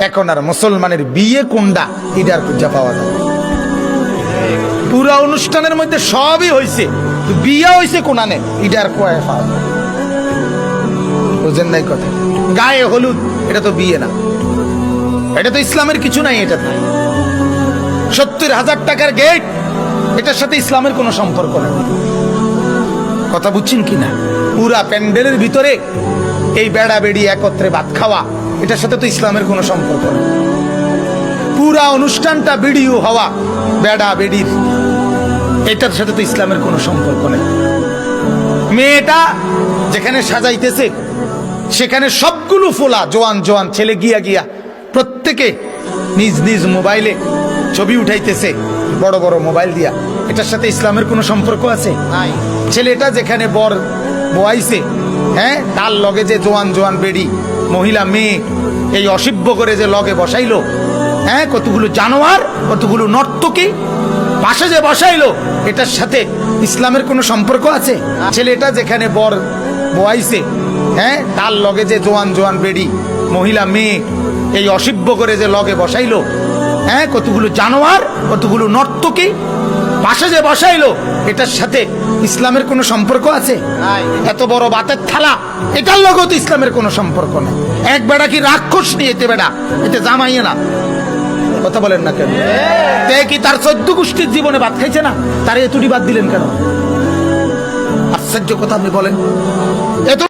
এখন আর মুসলমানের বিয়ে কোনটা এটার খুঁজা পাওয়া যায়। পুরা অনুষ্ঠানের মধ্যে সবই হয়েছে, বিয়ে হয়েছে কোনানে এটার কয়ে পাওয়া যায়। বুঝেন নাই কথা? গায়ে হলুদ এটা তো বিয়ে না, এটা তো ইসলামের কিছু নাই। এটা 70,000 টাকার গেট, এটার সাথে ইসলামের কোনো সম্পর্ক নেই। কথা বুঝছেন কিনা? পুরা প্যান্ডেলের ভিতরে এই বেড়া বেড়ি একত্রে ভাত খাওয়া, এটার সাথে তো ইসলামের কোনো সম্পর্ক নেই। পুরা অনুষ্ঠানটা ভিডিও হওয়া বেড়া বেড়ির, এটার সাথে তো ইসলামের কোনো সম্পর্ক নেই। মেয়েটা যেখানে সাজাইতেছে সেখানে সবগুলো ফোলা জোয়ান জোয়ান ছেলে গিয়া গিয়া প্রত্যেকে নিজ নিজ মোবাইলে ছবি উঠাইতেছে, বড় বড় মোবাইল দিয়া। এটার সাথে ইসলামের কোনো সম্পর্ক আছে? ছেলেটা যেখানে বর বয়াইছে, হ্যাঁ, তার লগে যে জোয়ান জোয়ান বেড়ি মহিলা মেয়ে এই অসভ্য করে যে লগে বসাইলো, হ্যাঁ, কতগুলো জানোয়ার, কতগুলো নর্তকী পাশে যে বসাইলো, এটার সাথে ইসলামের কোনো সম্পর্ক আছে? ছেলেটা যেখানে বর বয়াইছে, হ্যাঁ, তার লগে যে জোয়ান জোয়ান বেড়ি মহিলা মেয়ে এই অসভ্য করে যে লগে বসাইলো, হ্যাঁ, কতগুলো জানোয়ার, কতগুলো নর্তকী পাশে যে বসাইলো, এটার সাথে ইসলামের কোনো সম্পর্ক আছে? এত বড় বাতের থালা, এটার লগেও তো ইসলামের কোনো সম্পর্ক নেই। এক বেড়া কি রাক্ষস নিয়ে, এতে বেড়া, এতে জামাইয়ে না। কথা বলেন না কেন? কি তার 14 গোষ্ঠীর জীবনে ভাত খাইছে না? তার এতুটি বাদ দিলেন কেন? আশ্চর্য কথা আপনি বলেন। এত